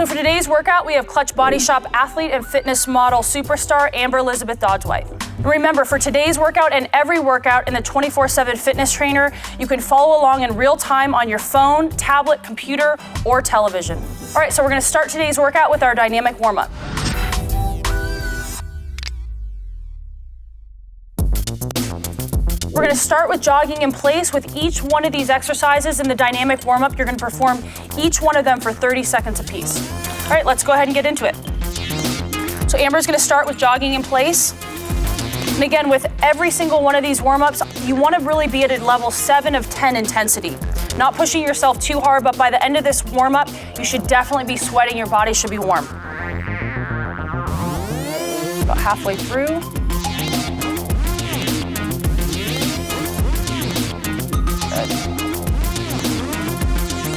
So for today's workout, we have Clutch Body Shop athlete and fitness model superstar Amber Elizabeth Dodge-White. And remember, for today's workout and every workout in the 24/7 Fitness Trainer, you can follow along in real time on your phone, tablet, computer, or television. All right, so we're gonna start today's workout with our dynamic warm-up. We're gonna start with jogging in place. With each one of these exercises in the dynamic warm-up, you're gonna perform each one of them for 30 seconds apiece. All right, let's go ahead and get into it. So Amber's gonna start with jogging in place. And again, with every single one of these warm-ups, you wanna really be at a level 7 of 10 intensity. Not pushing yourself too hard, but by the end of this warm-up, you should definitely be sweating, your body should be warm. About halfway through.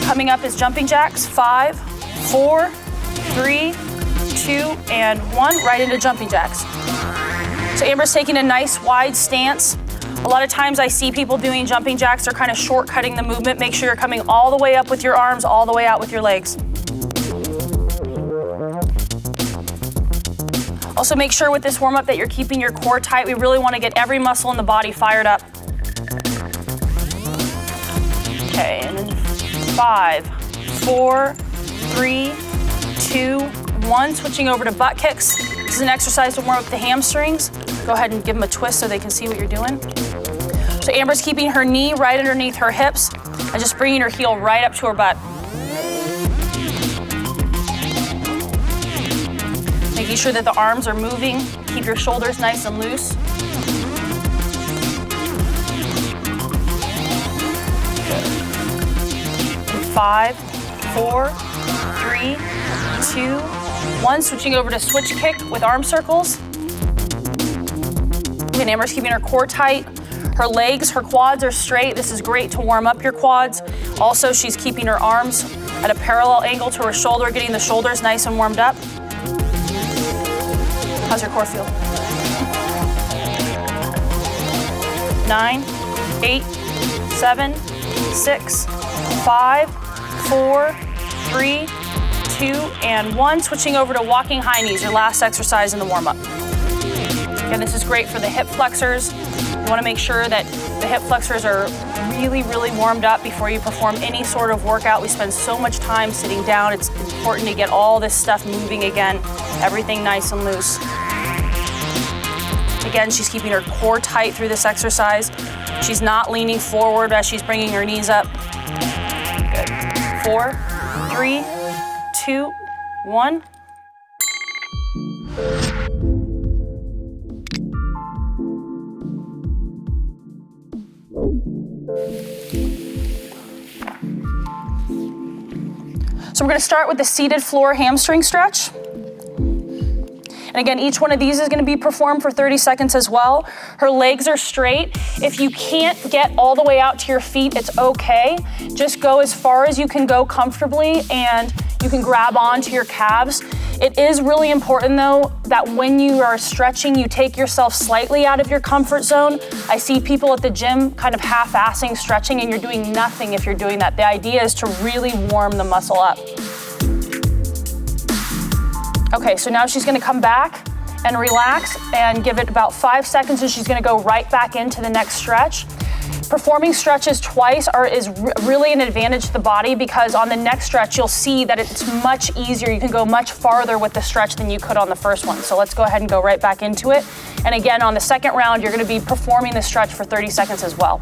Coming up is jumping jacks. 5, 4, 3, 2, and 1. Right into jumping jacks. So Amber's taking a nice wide stance. A lot of times I see people doing jumping jacks, they're kind of shortcutting the movement. Make sure you're coming all the way up with your arms, all the way out with your legs. Also make sure with this warm-up that you're keeping your core tight. We really want to get every muscle in the body fired up. Okay, and then 5, 4, 3, 2, 1. Switching over to butt kicks. This is an exercise to warm up the hamstrings. Go ahead and give them a twist so they can see what you're doing. So Amber's keeping her knee right underneath her hips and just bringing her heel right up to her butt. Making sure that the arms are moving. Keep your shoulders nice and loose. 5, 4, 3, 2, 1. Switching over to switch kick with arm circles. And Amber's keeping her core tight. Her legs, her quads are straight. This is great to warm up your quads. Also, she's keeping her arms at a parallel angle to her shoulder, getting the shoulders nice and warmed up. How's your core feel? 9, 8, 7, 6, 5, 4, 3, 2, and 1. Switching over to walking high knees, your last exercise in the warm-up. Again, this is great for the hip flexors. You want to make sure that the hip flexors are really, really warmed up before you perform any sort of workout. We spend so much time sitting down. It's important to get all this stuff moving again, everything nice and loose. Again, she's keeping her core tight through this exercise. She's not leaning forward as she's bringing her knees up. Good. 4, 3, 2, 1. So we're going to start with the seated floor hamstring stretch. And again, each one of these is going to be performed for 30 seconds as well. Her legs are straight. If you can't get all the way out to your feet, it's okay. Just go as far as you can go comfortably, and you can grab onto your calves. It is really important though that when you are stretching, you take yourself slightly out of your comfort zone. I see people at the gym kind of half-assing stretching, and you're doing nothing if you're doing that. The idea is to really warm the muscle up. Okay, so now she's gonna come back and relax and give it about 5 seconds, and she's gonna go right back into the next stretch. Performing stretches twice is really an advantage to the body, because on the next stretch, you'll see that it's much easier. You can go much farther with the stretch than you could on the first one. So let's go ahead and go right back into it. And again, on the second round, you're gonna be performing the stretch for 30 seconds as well.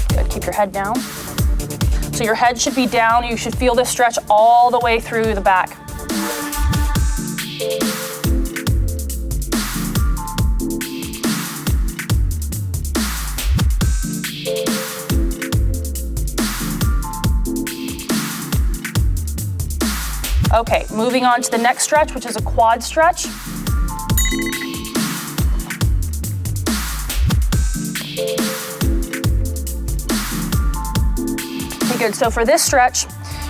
Good, keep your head down. So your head should be down. You should feel this stretch all the way through the back. Okay, moving on to the next stretch, which is a quad stretch. Okay, good. So for this stretch,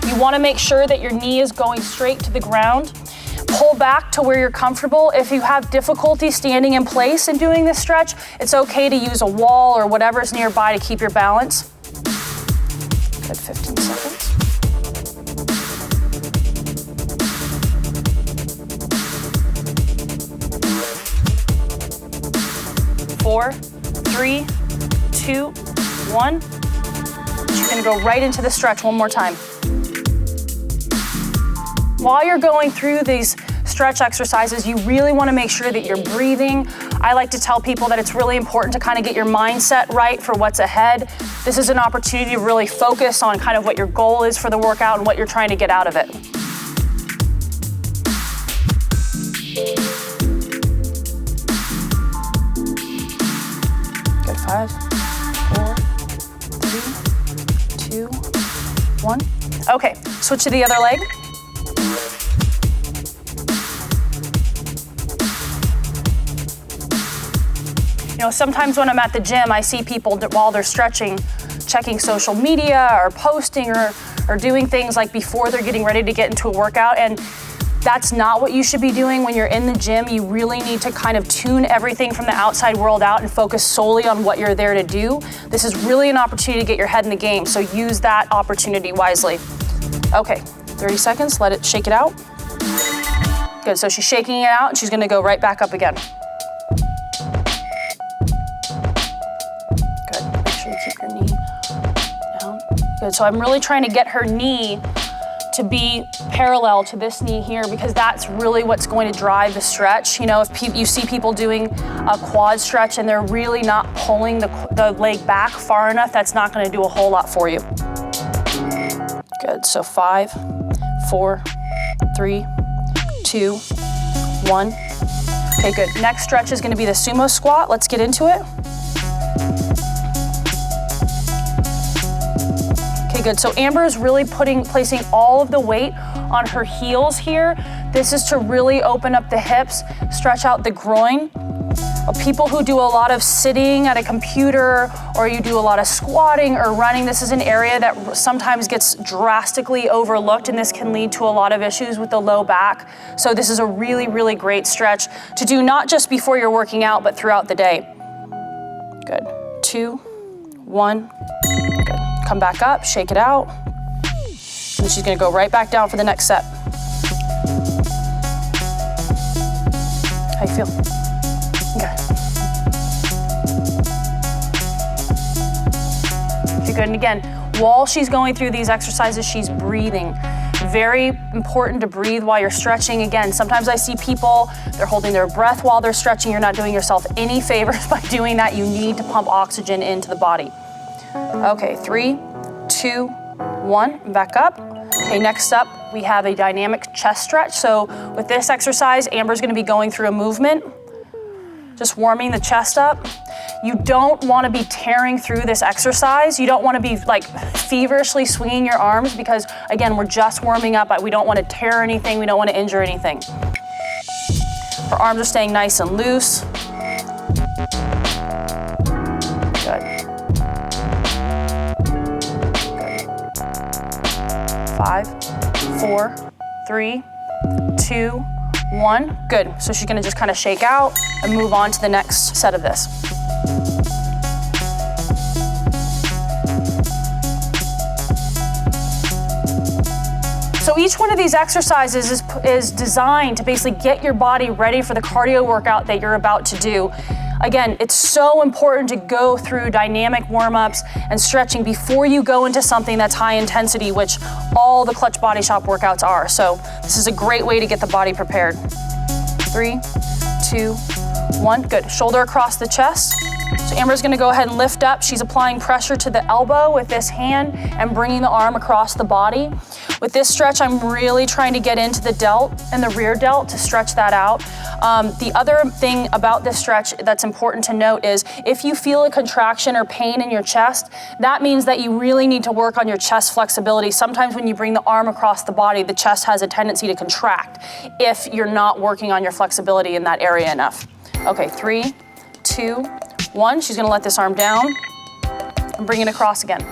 you want to make sure that your knee is going straight to the ground. Pull back to where you're comfortable. If you have difficulty standing in place and doing this stretch, it's okay to use a wall or whatever's nearby to keep your balance. Good, 15 seconds. 4, 3, 2, 1. She's gonna go right into the stretch one more time. While you're going through these stretch exercises, you really wanna make sure that you're breathing. I like to tell people that it's really important to kind of get your mindset right for what's ahead. This is an opportunity to really focus on kind of what your goal is for the workout and what you're trying to get out of it. Good, 5, 4, 3, 2, 1. Okay, switch to the other leg. You know, sometimes when I'm at the gym, I see people while they're stretching, checking social media or posting or doing things like before they're getting ready to get into a workout. And that's not what you should be doing when you're in the gym. You really need to kind of tune everything from the outside world out and focus solely on what you're there to do. This is really an opportunity to get your head in the game, so use that opportunity wisely. Okay, 30 seconds, let it shake it out. Good, so she's shaking it out and she's gonna go right back up again. Keep your knee down. Good, so I'm really trying to get her knee to be parallel to this knee here because that's really what's going to drive the stretch. You know, if you see people doing a quad stretch and they're really not pulling the leg back far enough, that's not gonna do a whole lot for you. Good, so 5, 4, 3, 2, 1. Okay, good. Next stretch is gonna be the sumo squat. Let's get into it. Okay, good. So Amber is really placing all of the weight on her heels here. This is to really open up the hips, stretch out the groin. People who do a lot of sitting at a computer or you do a lot of squatting or running, this is an area that sometimes gets drastically overlooked, and this can lead to a lot of issues with the low back. So this is a really, really great stretch to do not just before you're working out, but throughout the day. Good. 2, 1. Good. Come back up, shake it out. And she's gonna go right back down for the next set. How you feel? Okay. Okay, good. And again, while she's going through these exercises, she's breathing. Very important to breathe while you're stretching. Again, sometimes I see people, they're holding their breath while they're stretching. You're not doing yourself any favors by doing that. You need to pump oxygen into the body. Okay, 3, 2, 1, back up. Okay, next up, we have a dynamic chest stretch. So with this exercise, Amber's gonna be going through a movement, just warming the chest up. You don't wanna be tearing through this exercise. You don't wanna be like feverishly swinging your arms because again, we're just warming up, but we don't wanna tear anything, we don't wanna injure anything. Her arms are staying nice and loose. Good. 5, 4, 3, 2, 1. Good. So she's gonna just kind of shake out and move on to the next set of this. So each one of these exercises is designed to basically get your body ready for the cardio workout that you're about to do. Again, it's so important to go through dynamic warm-ups and stretching before you go into something that's high intensity, which all the Clutch Body Shop workouts are. So this is a great way to get the body prepared. 3, 2, 1, good. Shoulder across the chest. So Amber's gonna go ahead and lift up. She's applying pressure to the elbow with this hand and bringing the arm across the body. With this stretch, I'm really trying to get into the delt and the rear delt to stretch that out. The other thing about this stretch that's important to note is if you feel a contraction or pain in your chest, that means that you really need to work on your chest flexibility. Sometimes when you bring the arm across the body, the chest has a tendency to contract if you're not working on your flexibility in that area enough. Okay, 3, 2, 1. She's gonna let this arm down and bring it across again.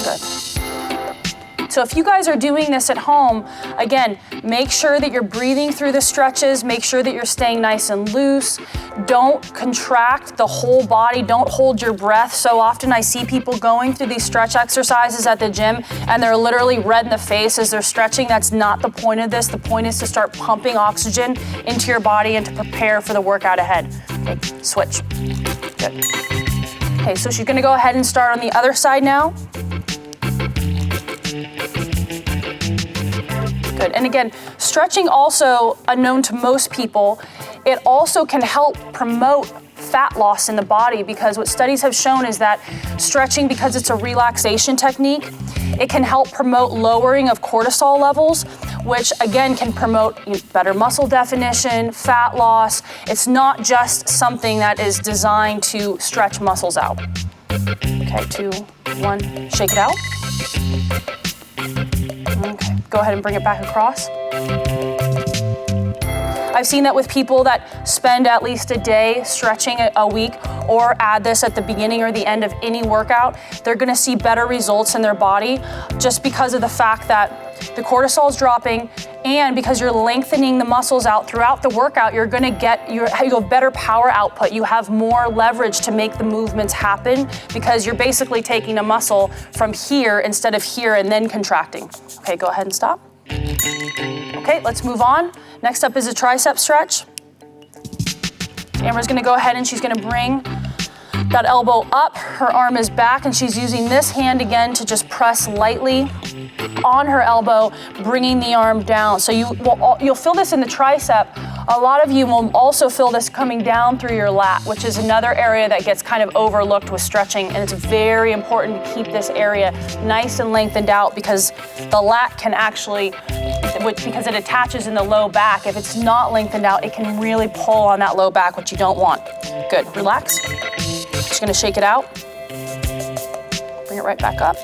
Good. So if you guys are doing this at home, again, make sure that you're breathing through the stretches, make sure that you're staying nice and loose. Don't contract the whole body, don't hold your breath. So often I see people going through these stretch exercises at the gym and they're literally red in the face as they're stretching. That's not the point of this. The point is to start pumping oxygen into your body and to prepare for the workout ahead. Okay, switch. Good. Okay, so she's gonna go ahead and start on the other side now. Good, and again, stretching also, unknown to most people, it also can help promote fat loss in the body, because what studies have shown is that stretching, because it's a relaxation technique, it can help promote lowering of cortisol levels, which again can promote better muscle definition, fat loss. It's not just something that is designed to stretch muscles out. Okay, 2, 1, shake it out. Okay, go ahead and bring it back across. I've seen that with people that spend at least a day stretching a week, or add this at the beginning or the end of any workout, they're gonna see better results in their body just because of the fact that the cortisol is dropping, and because you're lengthening the muscles out throughout the workout, you're gonna get you have better power output. You have more leverage to make the movements happen because you're basically taking a muscle from here instead of here and then contracting. Okay, go ahead and stop. Okay, let's move on. Next up is a tricep stretch. Amber's gonna go ahead and she's gonna bring that elbow up, her arm is back, and she's using this hand again to just press lightly on her elbow, bringing the arm down. So you'll feel this in the tricep. A lot of you will also feel this coming down through your lat, which is another area that gets kind of overlooked with stretching, and it's very important to keep this area nice and lengthened out, because the lat can actually, because it attaches in the low back, if it's not lengthened out, it can really pull on that low back, which you don't want. Good, relax. Just gonna shake it out. Bring it right back up.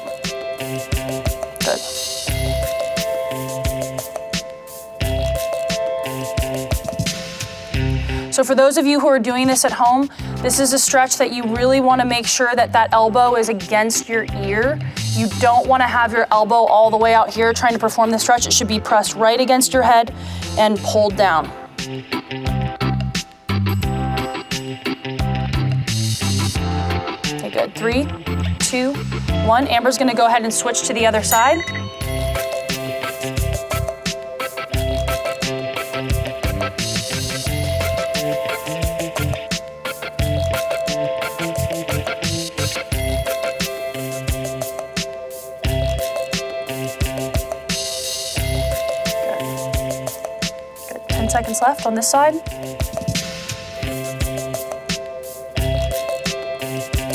Good. So for those of you who are doing this at home, this is a stretch that you really want to make sure that that elbow is against your ear. You don't want to have your elbow all the way out here trying to perform the stretch. It should be pressed right against your head and pulled down. Okay, good. 3, 2, 1. Amber's going to go ahead and switch to the other side. Seconds left on this side.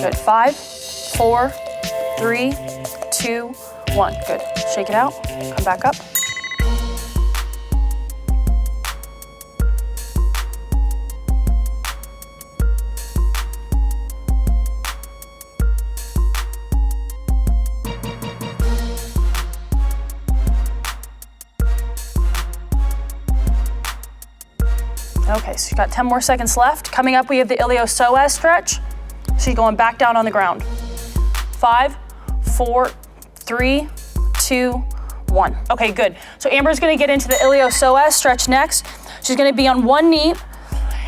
Good. 5, 4, 3, 2, 1. Good. Shake it out. Come back up. Okay, so you've got 10 more seconds left. Coming up, we have the iliopsoas stretch. So you're going back down on the ground. 5, 4, 3, 2, 1. Okay, good. So Amber's gonna get into the iliopsoas stretch next. She's gonna be on one knee,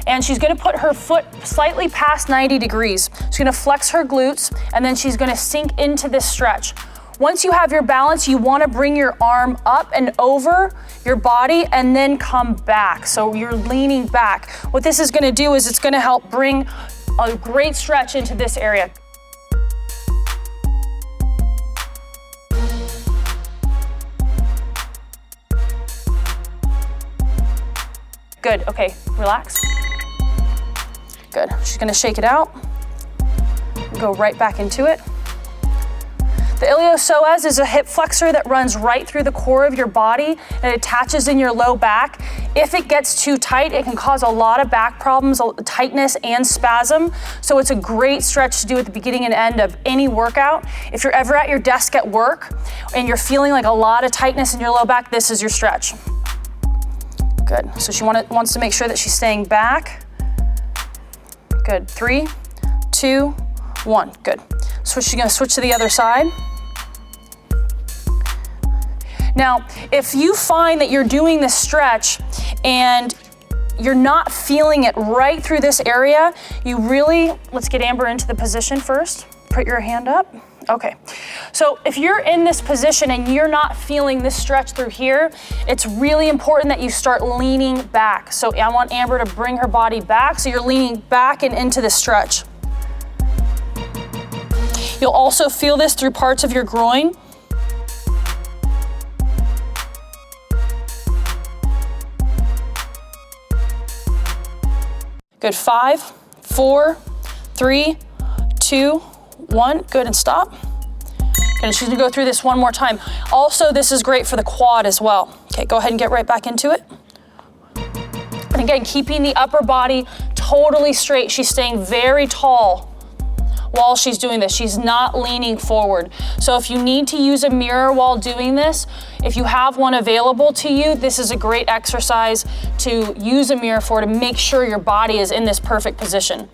and she's gonna put her foot slightly past 90 degrees. She's gonna flex her glutes, and then she's gonna sink into this stretch. Once you have your balance, you wanna bring your arm up and over your body and then come back. So you're leaning back. What this is gonna do is it's gonna help bring a great stretch into this area. Good, okay, relax. Good, she's gonna shake it out, go right back into it. The iliopsoas is a hip flexor that runs right through the core of your body and it attaches in your low back. If it gets too tight, it can cause a lot of back problems, tightness and spasm. So it's a great stretch to do at the beginning and end of any workout. If you're ever at your desk at work and you're feeling like a lot of tightness in your low back, this is your stretch. Good, so she wants to make sure that she's staying back. Good, 3, 2, 1, good. So she's gonna switch to the other side. Now, if you find that you're doing this stretch and you're not feeling it right through this area, you really, let's get Amber into the position first. Put your hand up. Okay, so if you're in this position and you're not feeling this stretch through here, it's really important that you start leaning back. So I want Amber to bring her body back, so you're leaning back and into the stretch. You'll also feel this through parts of your groin. Good, 5, 4, 3, 2, 1, good, and stop. Good, and she's gonna go through this one more time. Also, this is great for the quad as well. Okay, go ahead and get right back into it. And again, keeping the upper body totally straight. She's staying very tall while she's doing this. She's not leaning forward. So if you need to use a mirror while doing this, if you have one available to you, this is a great exercise to use a mirror for, to make sure your body is in this perfect position.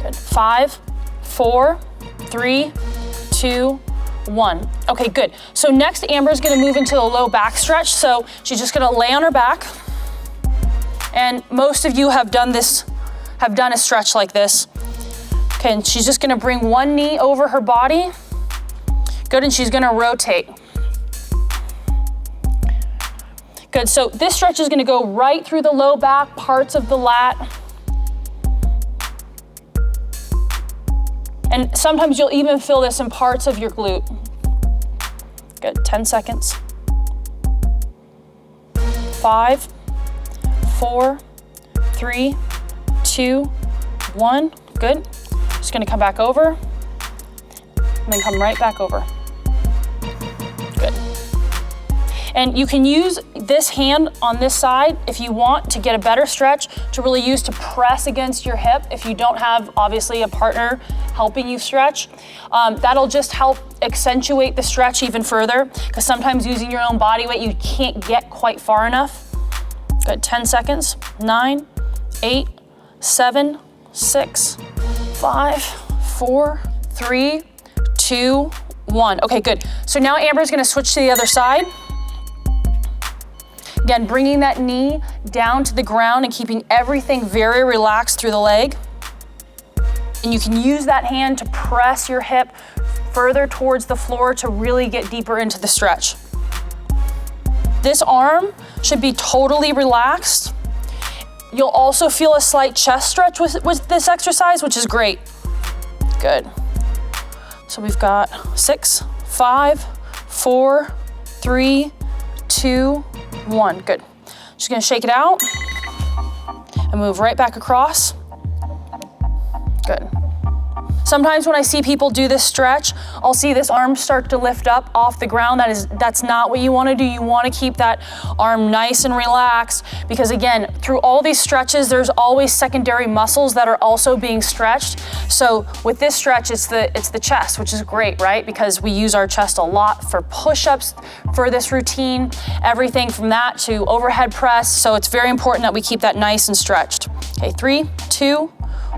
Good, 5, 4, 3, 2, 1. Okay, good. So next, Amber's gonna move into the low back stretch. So she's just gonna lay on her back. And most of you have done this, have done a stretch like this. Okay, and she's just gonna bring one knee over her body. Good, and she's gonna rotate. Good, so this stretch is gonna go right through the low back, parts of the lat. And sometimes you'll even feel this in parts of your glute. Good, 10 seconds. 5, 4, 3, 2, 1, good. Just gonna come back over, and then come right back over. Good. And you can use this hand on this side if you want to get a better stretch, to really use to press against your hip if you don't have, obviously, a partner helping you stretch. That'll just help accentuate the stretch even further, because sometimes using your own body weight, you can't get quite far enough. Good, 10 seconds. 9, 8, 7, 6, 5, 4, 3, 2, 1. Okay, good. So now Amber's gonna switch to the other side. Again, bringing that knee down to the ground and keeping everything very relaxed through the leg. And you can use that hand to press your hip further towards the floor to really get deeper into the stretch. This arm should be totally relaxed. You'll also feel a slight chest stretch with this exercise, which is great. Good. So we've got 6, 5, 4, 3, 2, 1. Good. Just gonna shake it out and move right back across. Good. Sometimes when I see people do this stretch, I'll see this arm start to lift up off the ground. That's not what you wanna do. You wanna keep that arm nice and relaxed, because again, through all these stretches, there's always secondary muscles that are also being stretched. So with this stretch, it's the chest, which is great, right? Because we use our chest a lot for push-ups for this routine, everything from that to overhead press. So it's very important that we keep that nice and stretched. Okay, 3, 2,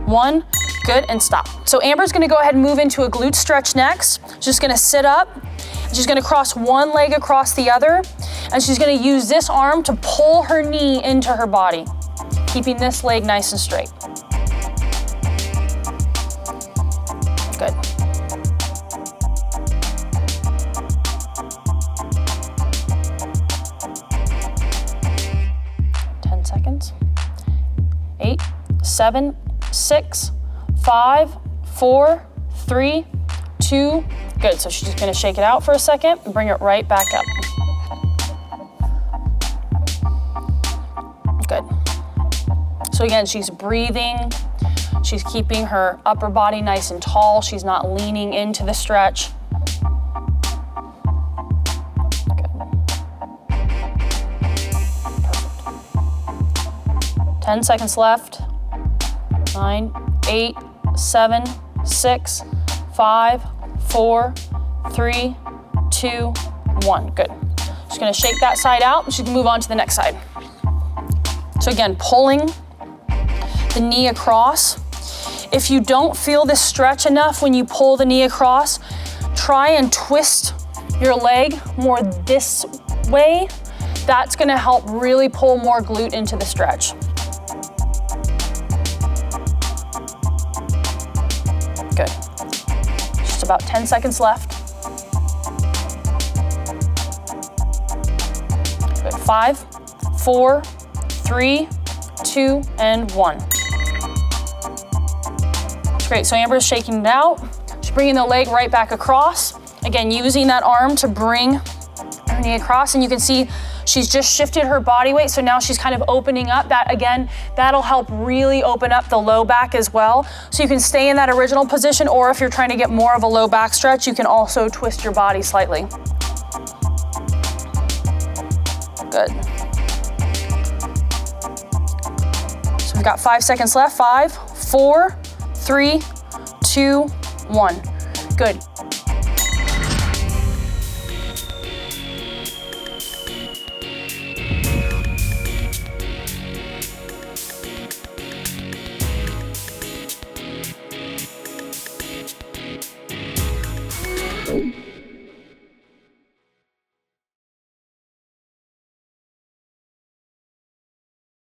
1, good, and stop. So Amber's gonna go ahead and move into a glute stretch next. She's just gonna sit up. She's gonna cross one leg across the other, and she's gonna use this arm to pull her knee into her body, keeping this leg nice and straight. Good. Seconds. 8, 7, 6, 5, 4, 3, 2, good. So she's just gonna shake it out for a second and bring it right back up. Good. So again, she's breathing. She's keeping her upper body nice and tall. She's not leaning into the stretch. 10 seconds left. 9, 8, 7, 6, 5, 4, 3, 2, 1. Good. Just gonna shake that side out and she can move on to the next side. So again, pulling the knee across. If you don't feel this stretch enough when you pull the knee across, try and twist your leg more this way. That's gonna help really pull more glute into the stretch. Good. Just about 10 seconds left. Good. 5, 4, 3, 2, and 1. That's great. So Amber's shaking it out. She's bringing the leg right back across. Again, using that arm to bring her knee across, and you can see she's just shifted her body weight, so now she's kind of opening up. That, again, that'll help really open up the low back as well. So you can stay in that original position, or if you're trying to get more of a low back stretch, you can also twist your body slightly. Good. So we've got 5 seconds left. 5, 4, 3, 2, 1. Good.